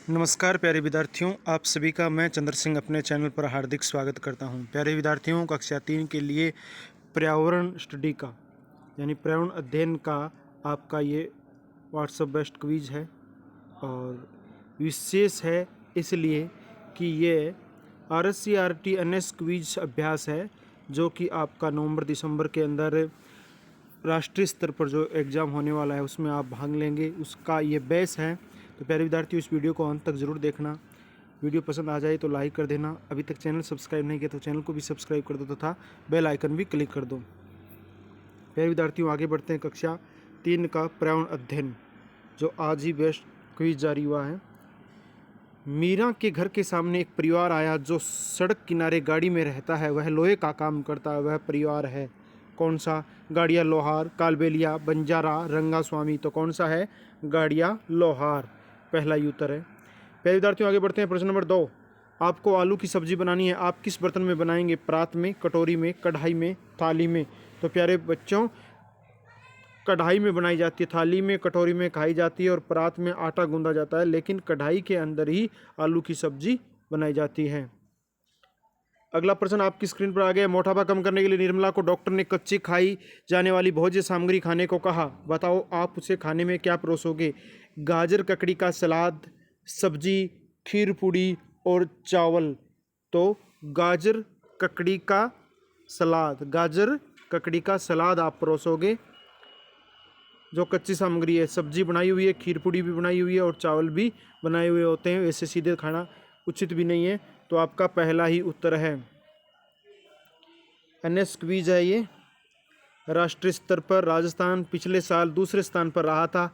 नमस्कार प्यारे विद्यार्थियों, आप सभी का मैं चंद्र सिंह अपने चैनल पर हार्दिक स्वागत करता हूं। प्यारे विद्यार्थियों, कक्षा 3 के लिए पर्यावरण स्टडी का यानी पर्यावरण अध्ययन का आपका ये व्हाट्सएप बेस्ट क्विज है और विशेष है इसलिए कि ये RSC/RT NS क्विज अभ्यास है जो कि आपका नवंबर दिसंबर के अंदर राष्ट्रीय स्तर पर जो एग्ज़ाम होने वाला है उसमें आप भाग लेंगे, उसका ये बेस है। तो प्यारे विद्यार्थियों, इस वीडियो को अंत तक ज़रूर देखना। वीडियो पसंद आ जाए तो लाइक कर देना। अभी तक चैनल सब्सक्राइब नहीं किया तो चैनल को भी सब्सक्राइब कर दो तथा बेल आइकन भी क्लिक कर दो। प्यारे विद्यार्थियों, आगे बढ़ते हैं। कक्षा 3 का पर्यावरण अध्ययन जो आज ही बेस्ट क्विज जारी हुआ है। मीरा के घर के सामने एक परिवार आया जो सड़क किनारे गाड़ी में रहता है। वह लोहे का काम करता है। वह परिवार है कौन सा? गाड़िया लोहार, कालबेलिया, बंजारा, रंगास्वामी। तो कौन सा है? गाड़िया लोहार, पहला ही उत्तर है। प्यारे विद्यार्थियों, आगे बढ़ते हैं। प्रश्न नंबर 2, आपको आलू की सब्जी बनानी है। आप किस बर्तन में बनाएंगे? परात में, कटोरी में, कढ़ाई में, थाली में। तो प्यारे बच्चों, कढ़ाई में बनाई जाती है, थाली में, कटोरी में खाई जाती है और परात में आटा गूंदा जाता है, लेकिन कढ़ाई के अंदर ही आलू की सब्जी बनाई जाती है। अगला प्रश्न आपकी स्क्रीन पर आ गया। मोटापा कम करने के लिए निर्मला को डॉक्टर ने कच्ची खाई जाने वाली भोज्य सामग्री खाने को कहा। बताओ आप उसे खाने में क्या परोसोगे? गाजर ककड़ी का सलाद, सब्जी, खीर पूड़ी और चावल। तो गाजर ककड़ी का सलाद, गाजर ककड़ी का सलाद आप परोसोगे। जो कच्ची सामग्री है, सब्जी बनाई हुई है, खीर पूड़ी भी बनाई हुई है और चावल भी बनाए हुए होते हैं, वैसे सीधे खाना उचित भी नहीं है। तो आपका पहला ही उत्तर है। NS क्विज है ये। राष्ट्रीय स्तर पर राजस्थान पिछले साल दूसरे स्थान पर रहा था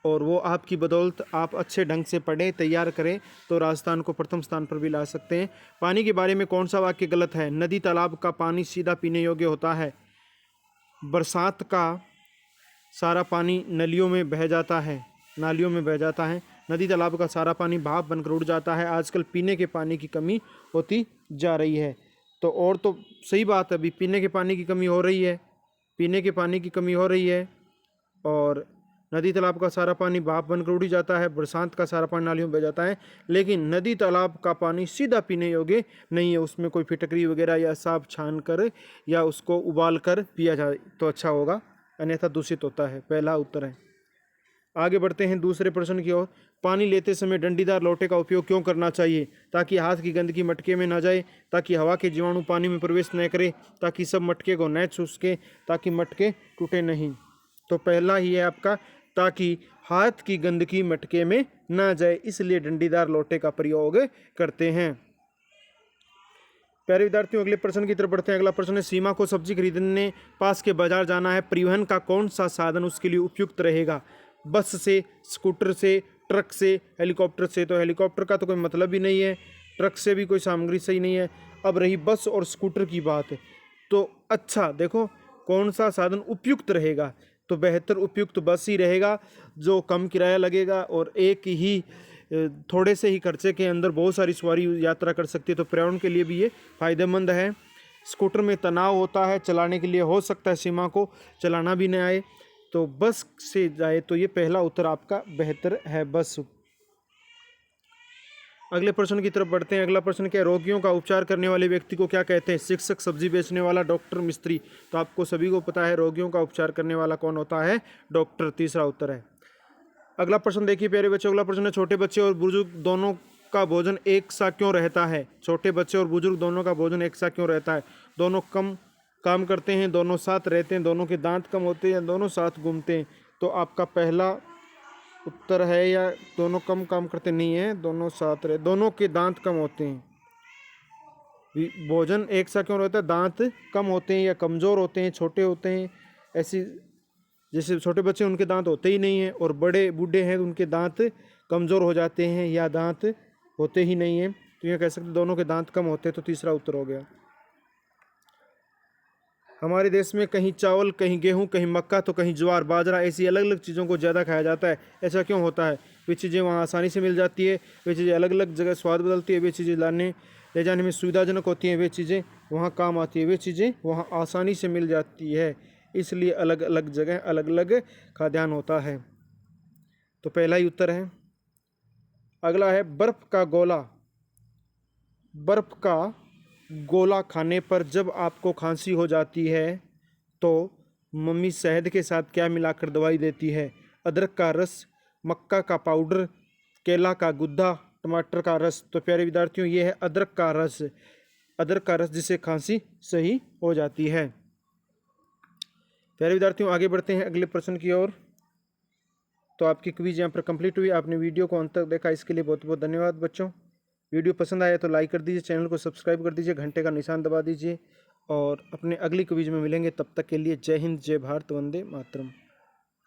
और वो आपकी बदौलत, आप अच्छे ढंग से पढ़ें, तैयार करें तो राजस्थान को प्रथम स्थान पर भी ला सकते हैं। पानी के बारे में कौन सा वाक्य गलत है? नदी तालाब का पानी सीधा पीने योग्य होता है। बरसात का सारा पानी नलियों में बह जाता है, नालियों में बह जाता है। नदी तालाब का सारा पानी भाप बनकर उड़ जाता है। आजकल पीने के पानी की कमी होती जा रही है। तो और तो सही बात है, अभी पीने के पानी की कमी हो रही है, पीने के पानी की कमी हो रही है। और नदी तालाब का सारा पानी भाप बनकर उड़ जाता है, बरसात का सारा पानी नालियों में बह जाता है, लेकिन नदी तालाब का पानी सीधा पीने योग्य नहीं है। उसमें कोई फिटकरी वगैरह या साफ छान कर या उसको उबाल कर पिया जाए तो अच्छा होगा, अन्यथा दूषित होता है। पहला उत्तर है। आगे बढ़ते हैं दूसरे प्रश्न की ओर। पानी लेते समय डंडीदार लोटे का उपयोग क्यों करना चाहिए? ताकि हाथ की गंदगी मटके में ना जाए, ताकि हवा के जीवाणु पानी में प्रवेश न करे, ताकि सब मटके को न चूसके, ताकि मटके टूटे नहीं। तो पहला ही है आपका, ताकि हाथ की गंदगी मटके में ना जाए, इसलिए डंडीदार लोटे का प्रयोग करते हैं। प्यारे विद्यार्थियों, अगले प्रश्न की तरफ बढ़ते हैं। अगला प्रश्न है, सीमा को सब्जी खरीदने पास के बाजार जाना है। परिवहन का कौन सा साधन उसके लिए उपयुक्त रहेगा? बस से, स्कूटर से, ट्रक से, हेलीकॉप्टर से। तो हेलीकॉप्टर का तो कोई मतलब ही नहीं है, ट्रक से भी कोई सामग्री सही नहीं है। अब रही बस और स्कूटर की बात, तो अच्छा देखो कौन सा साधन उपयुक्त रहेगा, तो बेहतर उपयुक्त बस ही रहेगा, जो कम किराया लगेगा और एक ही थोड़े से ही खर्चे के अंदर बहुत सारी सवारी यात्रा कर सकती है। तो पर्यावरण के लिए भी ये फायदेमंद है। स्कूटर में तनाव होता है, चलाने के लिए हो सकता है सीमा को चलाना भी न आए, तो बस से जाए तो ये पहला उत्तर आपका बेहतर है, बस। अगले प्रश्न की तरफ बढ़ते हैं। अगला प्रश्न क्या है? रोगियों का उपचार करने वाले व्यक्ति को क्या कहते हैं? शिक्षक, सब्जी बेचने वाला, डॉक्टर, मिस्त्री। तो आपको सभी को पता है रोगियों का उपचार करने वाला कौन होता है? डॉक्टर, तीसरा उत्तर है। अगला प्रश्न देखिए प्यारे बच्चों। अगला प्रश्न है, छोटे बच्चे और बुजुर्ग दोनों का भोजन एक सा क्यों रहता है? छोटे बच्चे और बुजुर्ग दोनों का भोजन एक सा क्यों रहता है? दोनों कम काम करते हैं, दोनों साथ रहते हैं, दोनों के दांत कम होते हैं, दोनों साथ घूमते हैं। तो आपका पहला उत्तर है, या दोनों कम काम करते नहीं है, दोनों साथ रहे, दोनों के दांत कम होते हैं। भोजन एक सा क्यों रहता है? दांत कम होते हैं या कमज़ोर होते हैं, छोटे होते हैं। ऐसी जैसे छोटे बच्चे उनके दांत होते ही नहीं हैं, और बड़े बूढ़े हैं उनके दांत कमज़ोर हो जाते हैं या दांत होते ही नहीं हैं। तो ये कह सकते दोनों के दांत कम होते हैं, तो तीसरा उत्तर हो गया। हमारे देश में कहीं चावल, कहीं गेहूं, कहीं मक्का, तो कहीं ज्वार, बाजरा, ऐसी अलग अलग चीज़ों को ज़्यादा खाया जाता है। ऐसा क्यों होता है? वे चीज़ें वहाँ आसानी से मिल जाती है, वे चीज़ें अलग अलग जगह स्वाद बदलती है, वे चीज़ें ले जाने में सुविधाजनक होती हैं, वे चीज़ें वहाँ काम आती है, वे चीज़ें वहाँ आसानी से मिल जाती है, इसलिए अलग अलग जगह अलग अलग खाद्यान्न होता है। तो पहला ही उत्तर है। अगला है बर्फ़ का गोला। बर्फ़ का गोला खाने पर जब आपको खांसी हो जाती है तो मम्मी शहद के साथ क्या मिलाकर दवाई देती है? अदरक का रस, मक्का का पाउडर, केला का गुद्दा, टमाटर का रस। तो प्यारे विद्यार्थियों, ये है अदरक का रस। अदरक का रस जिससे खांसी सही हो जाती है। प्यारे विद्यार्थियों, आगे बढ़ते हैं अगले प्रश्न की ओर। तो आपकी क्विज यहाँ पर कंप्लीट हुई। आपने वीडियो को अंत तक देखा, इसके लिए बहुत बहुत धन्यवाद बच्चों। वीडियो पसंद आया तो लाइक कर दीजिए, चैनल को सब्सक्राइब कर दीजिए, घंटे का निशान दबा दीजिए और अपने अगली क्विज में मिलेंगे। तब तक के लिए जय हिंद, जय भारत, वंदे मातरम।